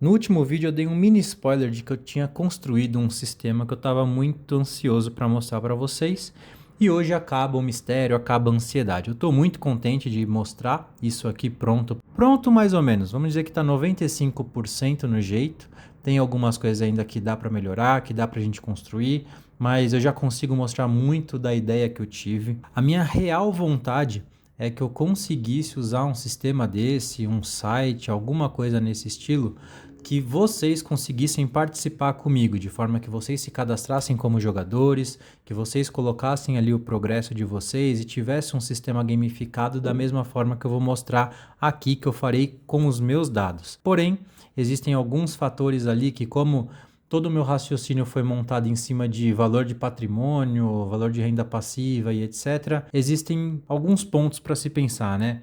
No último vídeo eu dei um mini spoiler de que eu tinha construído um sistema que eu estava muito ansioso para mostrar para vocês. E hoje acaba o mistério, acaba a ansiedade. Eu estou muito contente de mostrar isso aqui pronto. Pronto mais ou menos, vamos dizer que está 95% no jeito. Tem algumas coisas ainda que dá para melhorar, que dá para a gente construir. Mas eu já consigo mostrar muito da ideia que eu tive. A minha real vontade é que eu conseguisse usar um sistema desse, um site, alguma coisa nesse estilo, que vocês conseguissem participar comigo, de forma que vocês se cadastrassem como jogadores, que vocês colocassem ali o progresso de vocês e tivesse um sistema gamificado da mesma forma que eu vou mostrar aqui, que eu farei com os meus dados. Porém, existem alguns fatores ali que, como todo o meu raciocínio foi montado em cima de valor de patrimônio, valor de renda passiva e etc., existem alguns pontos para se pensar, né?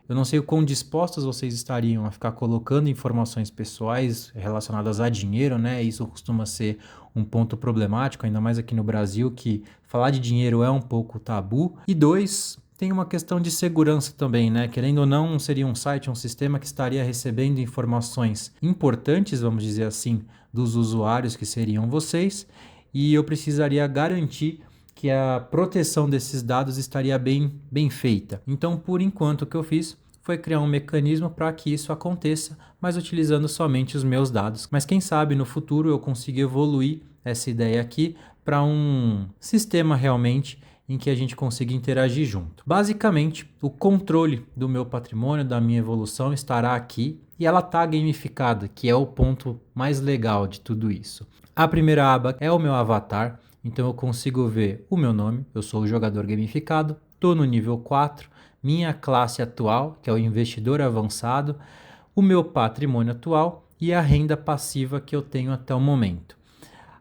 Eu não sei o quão dispostos vocês estariam a ficar colocando informações pessoais relacionadas a dinheiro, né? Isso costuma ser um ponto problemático, ainda mais aqui no Brasil, que falar de dinheiro é um pouco tabu. E dois, tem uma questão de segurança também, né? Querendo ou não, seria um site, um sistema que estaria recebendo informações importantes, vamos dizer assim, dos usuários que seriam vocês, e eu precisaria garantir que a proteção desses dados estaria bem feita. Então, por enquanto, o que eu fiz foi criar um mecanismo para que isso aconteça, mas utilizando somente os meus dados. Mas quem sabe no futuro eu consiga evoluir essa ideia aqui para um sistema realmente em que a gente consiga interagir junto. Basicamente, o controle do meu patrimônio, da minha evolução estará aqui e ela está gamificada, que é o ponto mais legal de tudo isso. A primeira aba é o meu avatar, então eu consigo ver o meu nome, eu sou o jogador gamificado, estou no nível 4, minha classe atual, que é o investidor avançado, o meu patrimônio atual e a renda passiva que eu tenho até o momento.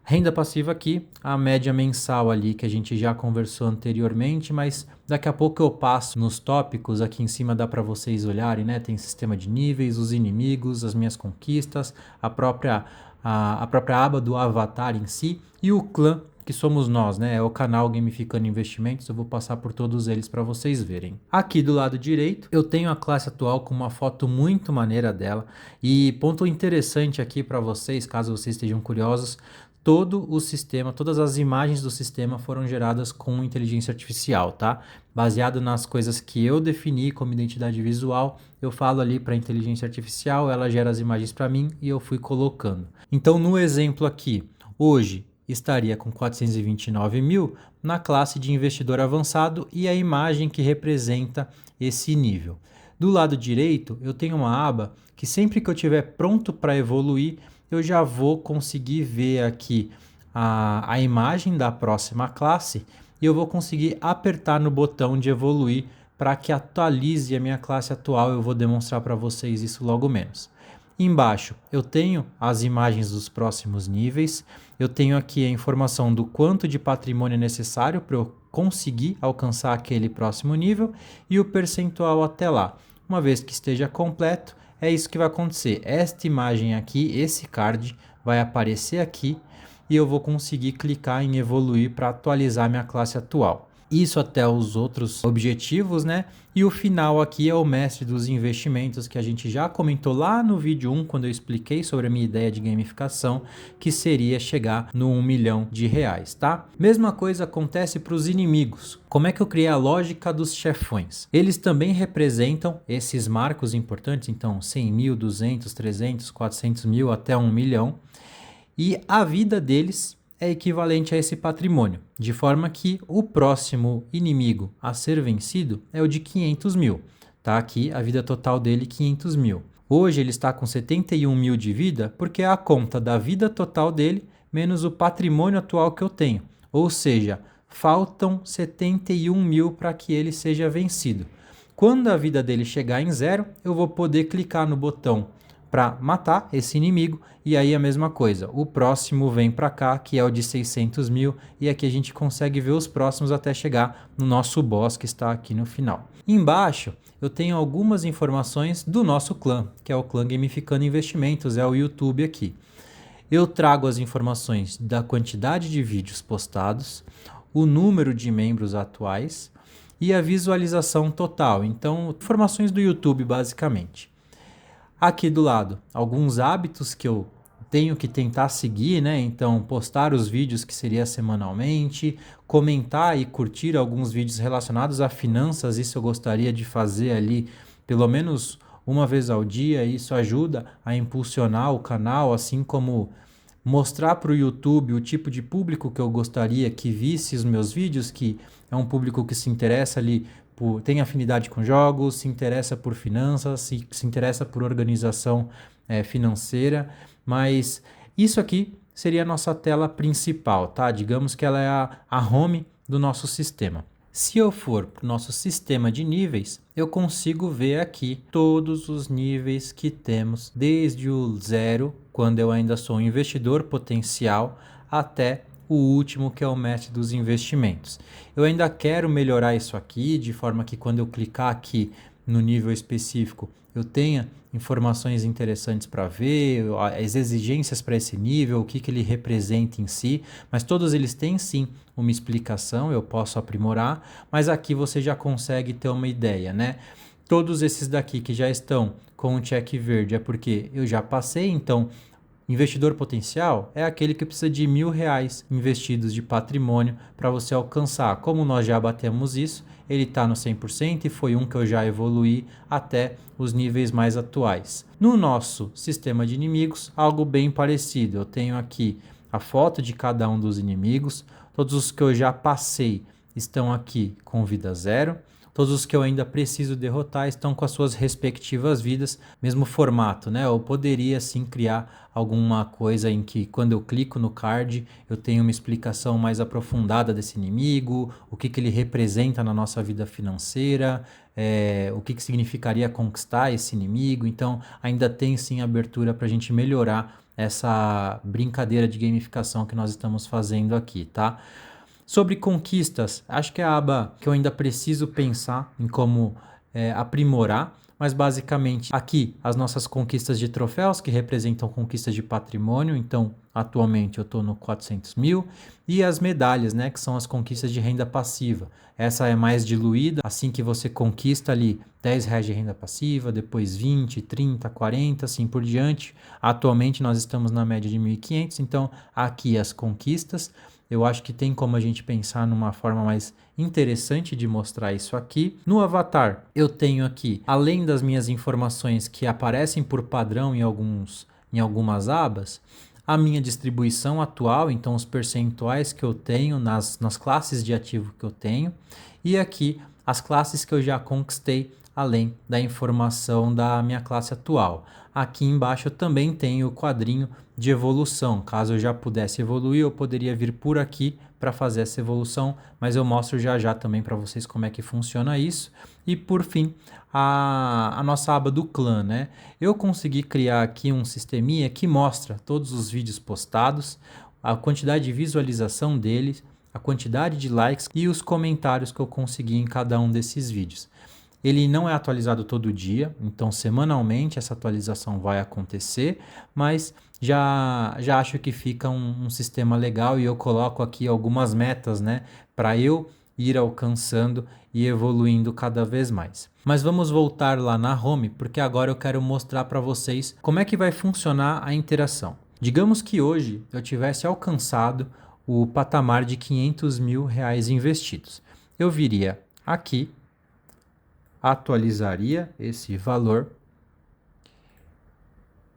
Renda passiva aqui, a média mensal ali que a gente já conversou anteriormente, mas daqui a pouco eu passo nos tópicos, aqui em cima dá para vocês olharem, né? Tem sistema de níveis, os inimigos, as minhas conquistas, a própria aba do avatar em si e o clã, que somos nós, né? É o canal Gamificando Investimentos, eu vou passar por todos eles para vocês verem. Aqui do lado direito, eu tenho a classe atual com uma foto muito maneira dela e ponto interessante aqui para vocês, caso vocês estejam curiosos, todo o sistema, todas as imagens do sistema foram geradas com inteligência artificial, tá? Baseado nas coisas que eu defini como identidade visual, eu falo ali para a inteligência artificial, ela gera as imagens para mim e eu fui colocando. Então, no exemplo aqui, hoje estaria com 429 mil na classe de investidor avançado e a imagem que representa esse nível. Do lado direito, eu tenho uma aba que sempre que eu estiver pronto para evoluir, eu já vou conseguir ver aqui a imagem da próxima classe e eu vou conseguir apertar no botão de evoluir para que atualize a minha classe atual. Eu vou demonstrar para vocês isso logo menos. Embaixo eu tenho as imagens dos próximos níveis, eu tenho aqui a informação do quanto de patrimônio é necessário para eu conseguir alcançar aquele próximo nível e o percentual até lá. Uma vez que esteja completo, é isso que vai acontecer. Esta imagem aqui, esse card, vai aparecer aqui e eu vou conseguir clicar em evoluir para atualizar minha classe atual. Isso até os outros objetivos, né? E o final aqui é o mestre dos investimentos, que a gente já comentou lá no vídeo 1, quando eu expliquei sobre a minha ideia de gamificação, que seria chegar no 1 milhão de reais, tá? Mesma coisa acontece para os inimigos. Como é que eu criei a lógica dos chefões? Eles também representam esses marcos importantes, então 100 mil, 200, 300, 400 mil até 1 milhão. E a vida deles é equivalente a esse patrimônio, de forma que o próximo inimigo a ser vencido é o de 500 mil. Tá aqui a vida total dele, 500 mil. Hoje ele está com 71 mil de vida porque é a conta da vida total dele menos o patrimônio atual que eu tenho. Ou seja, faltam 71 mil para que ele seja vencido. Quando a vida dele chegar em zero, eu vou poder clicar no botão para matar esse inimigo e aí a mesma coisa, o próximo vem para cá, que é o de 600 mil, e aqui a gente consegue ver os próximos até chegar no nosso boss que está aqui no final. Embaixo eu tenho algumas informações do nosso clã, que é o clã Gamificando Investimentos, é o YouTube aqui. Eu trago as informações da quantidade de vídeos postados, o número de membros atuais e a visualização total, então informações do YouTube basicamente. Aqui do lado, alguns hábitos que eu tenho que tentar seguir, né? Então, postar os vídeos que seria semanalmente, comentar e curtir alguns vídeos relacionados a finanças, isso eu gostaria de fazer ali pelo menos uma vez ao dia, isso ajuda a impulsionar o canal, assim como mostrar para o YouTube o tipo de público que eu gostaria que visse os meus vídeos, que é um público que se interessa ali tem afinidade com jogos, se interessa por finanças, se interessa por organização financeira, mas isso aqui seria a nossa tela principal, tá? Digamos que ela é a home do nosso sistema. Se eu for para o nosso sistema de níveis, eu consigo ver aqui todos os níveis que temos, desde o 0, quando eu ainda sou um investidor potencial, até o último, que é o mestre dos investimentos. Eu ainda quero melhorar isso aqui, de forma que quando eu clicar aqui no nível específico, eu tenha informações interessantes para ver, as exigências para esse nível, o que ele representa em si, mas todos eles têm sim uma explicação, eu posso aprimorar, mas aqui você já consegue ter uma ideia, né? Todos esses daqui que já estão com o check verde é porque eu já passei, então investidor potencial é aquele que precisa de R$ 1.000 investidos de patrimônio para você alcançar. Como nós já batemos isso, ele está no 100% e foi um que eu já evoluí até os níveis mais atuais. No nosso sistema de inimigos, algo bem parecido. Eu tenho aqui a foto de cada um dos inimigos. Todos os que eu já passei estão aqui com vida 0. Todos os que eu ainda preciso derrotar estão com as suas respectivas vidas, mesmo formato, né? Eu poderia sim criar alguma coisa em que quando eu clico no card eu tenho uma explicação mais aprofundada desse inimigo, o que ele representa na nossa vida financeira, o que significaria conquistar esse inimigo. Então ainda tem sim abertura para a gente melhorar essa brincadeira de gamificação que nós estamos fazendo aqui, tá? Sobre conquistas, acho que é a aba que eu ainda preciso pensar em como aprimorar, mas basicamente aqui as nossas conquistas de troféus, que representam conquistas de patrimônio. Então atualmente eu estou no 400 mil, e as medalhas, né, que são as conquistas de renda passiva. Essa é mais diluída, assim que você conquista ali R$ 10 de renda passiva, depois 20, 30, 40, assim por diante. Atualmente nós estamos na média de 1.500, então aqui as conquistas. Eu acho que tem como a gente pensar numa forma mais interessante de mostrar isso aqui. No avatar, eu tenho aqui, além das minhas informações que aparecem por padrão em algumas abas, a minha distribuição atual, então os percentuais que eu tenho nas classes de ativo que eu tenho, e aqui as classes que eu já conquistei, além da informação da minha classe atual. Aqui embaixo eu também tenho o quadrinho de evolução. Caso eu já pudesse evoluir, eu poderia vir por aqui para fazer essa evolução, mas eu mostro já já também para vocês como é que funciona isso. E por fim, a nossa aba do clã, né? Eu consegui criar aqui um sisteminha que mostra todos os vídeos postados, a quantidade de visualização deles, a quantidade de likes e os comentários que eu consegui em cada um desses vídeos. Ele não é atualizado todo dia, então semanalmente essa atualização vai acontecer, mas já acho que fica um sistema legal, e eu coloco aqui algumas metas, né, para eu ir alcançando e evoluindo cada vez mais. Mas vamos voltar lá na home, porque agora eu quero mostrar para vocês como é que vai funcionar a interação. Digamos que hoje eu tivesse alcançado o patamar de R$ 500 mil investidos. Eu viria aqui, atualizaria esse valor,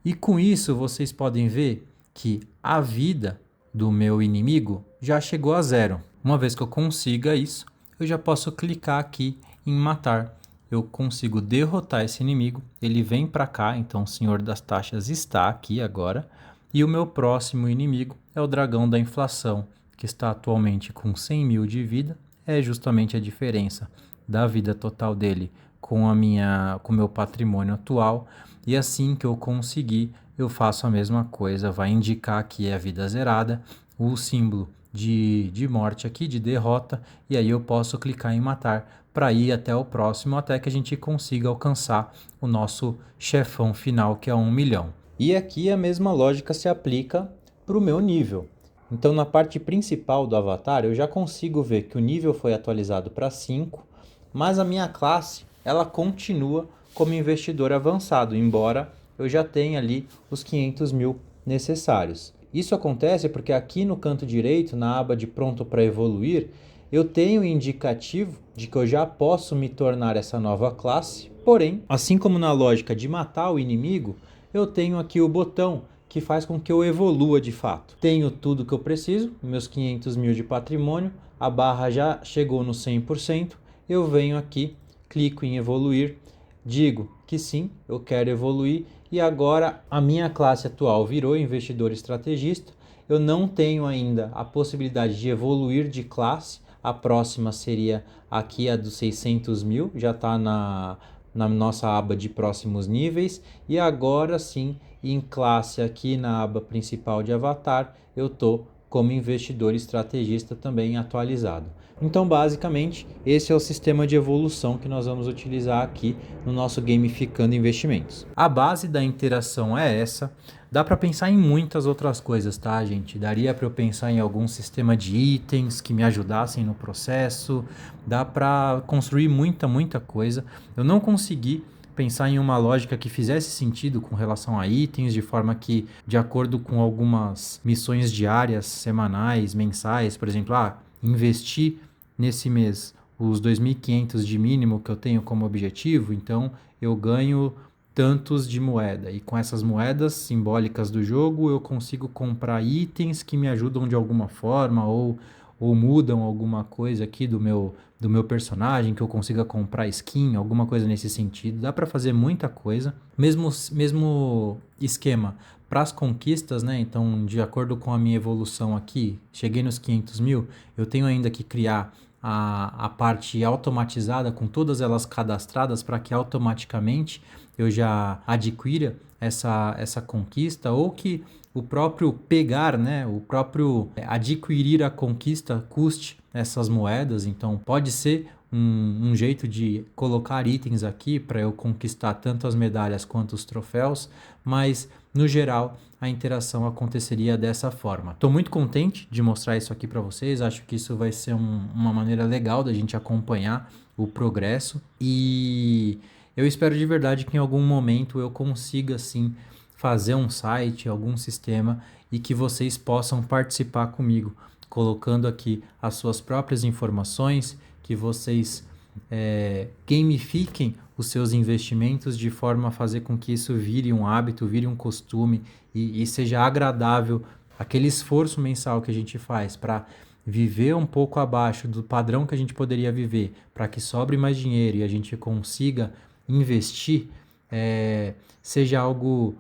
e com isso vocês podem ver que a vida do meu inimigo já chegou a 0. Uma vez que eu consiga isso, eu já posso clicar aqui em matar. Eu consigo derrotar esse inimigo, ele vem para cá, então o Senhor das Taxas está aqui agora, e o meu próximo inimigo é o Dragão da Inflação, que está atualmente com 100 mil de vida. É justamente a diferença da vida total dele com o meu patrimônio atual. E assim que eu conseguir, eu faço a mesma coisa. Vai indicar aqui a vida zerada, o símbolo de morte aqui, de derrota, e aí eu posso clicar em matar para ir até o próximo, até que a gente consiga alcançar o nosso chefão final, que é 1 milhão. E aqui a mesma lógica se aplica para o meu nível. Então na parte principal do avatar eu já consigo ver que o nível foi atualizado para 5, mas a minha classe ela continua como investidor avançado, embora eu já tenho ali os 500 mil necessários. Isso acontece porque aqui no canto direito, na aba de pronto para evoluir, eu tenho o indicativo de que eu já posso me tornar essa nova classe, porém, assim como na lógica de matar o inimigo, eu tenho aqui o botão que faz com que eu evolua de fato. Tenho tudo que eu preciso, meus 500 mil de patrimônio, a barra já chegou no 100%, eu venho aqui, clico em evoluir, digo que sim, eu quero evoluir e agora a minha classe atual virou investidor estrategista. Eu não tenho ainda a possibilidade de evoluir de classe, a próxima seria aqui a dos 600 mil, já está na nossa aba de próximos níveis e agora sim em classe aqui na aba principal de avatar eu estou como investidor estrategista também atualizado. Então basicamente esse é o sistema de evolução que nós vamos utilizar aqui no nosso Gamificando Investimentos. A base da interação é essa. Dá para pensar em muitas outras coisas, tá, gente? Daria para eu pensar em algum sistema de itens que me ajudassem no processo. Dá para construir muita coisa. Eu não consegui pensar em uma lógica que fizesse sentido com relação a itens, de forma que, de acordo com algumas missões diárias, semanais, mensais, por exemplo, investir nesse mês os 2.500 de mínimo que eu tenho como objetivo, então eu ganho tantos de moeda. E com essas moedas simbólicas do jogo, eu consigo comprar itens que me ajudam de alguma forma ou mudam alguma coisa aqui do meu personagem, que eu consiga comprar skin, alguma coisa nesse sentido. Dá para fazer muita coisa. Mesmo esquema para as conquistas, né? Então, de acordo com a minha evolução aqui, cheguei nos 500 mil, eu tenho ainda que criar a parte automatizada com todas elas cadastradas para que automaticamente eu já adquira essa conquista ou que o próprio pegar, né, o próprio adquirir a conquista custe essas moedas. Então pode ser um jeito de colocar itens aqui para eu conquistar tanto as medalhas quanto os troféus, mas no geral a interação aconteceria dessa forma. Estou muito contente de mostrar isso aqui para vocês, acho que isso vai ser uma maneira legal da gente acompanhar o progresso e eu espero de verdade que em algum momento eu consiga sim fazer um site, algum sistema e que vocês possam participar comigo, colocando aqui as suas próprias informações, que vocês gamifiquem os seus investimentos de forma a fazer com que isso vire um hábito, vire um costume e seja agradável aquele esforço mensal que a gente faz para viver um pouco abaixo do padrão que a gente poderia viver, para que sobre mais dinheiro e a gente consiga investir, seja algo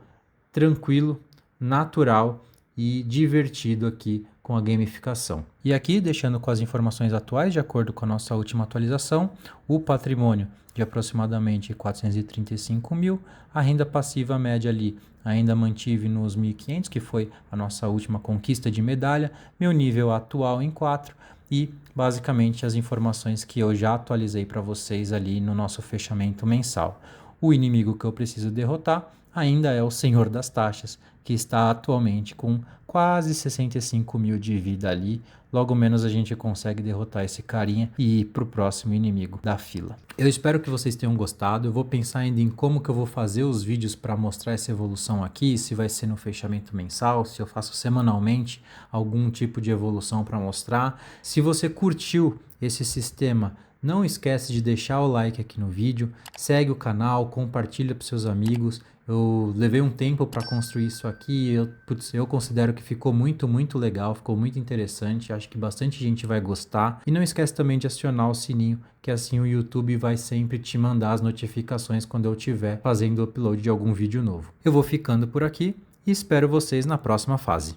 tranquilo, natural e divertido aqui com a gamificação. E aqui, deixando com as informações atuais, de acordo com a nossa última atualização, o patrimônio de aproximadamente 435 mil, a renda passiva média ali ainda mantive nos 1.500, que foi a nossa última conquista de medalha, meu nível atual em 4 e basicamente as informações que eu já atualizei para vocês ali no nosso fechamento mensal. O inimigo que eu preciso derrotar ainda é o Senhor das Taxas, que está atualmente com quase 65 mil de vida ali. Logo menos a gente consegue derrotar esse carinha e ir para o próximo inimigo da fila. Eu espero que vocês tenham gostado. Eu vou pensar ainda em como que eu vou fazer os vídeos para mostrar essa evolução aqui, se vai ser no fechamento mensal, se eu faço semanalmente algum tipo de evolução para mostrar. Se você curtiu esse sistema, não esquece de deixar o like aqui no vídeo, segue o canal, compartilha para seus amigos. Eu levei um tempo para construir isso aqui, eu considero que ficou muito legal, ficou muito interessante, acho que bastante gente vai gostar. E não esquece também de acionar o sininho, que assim o YouTube vai sempre te mandar as notificações quando eu estiver fazendo o upload de algum vídeo novo. Eu vou ficando por aqui e espero vocês na próxima fase.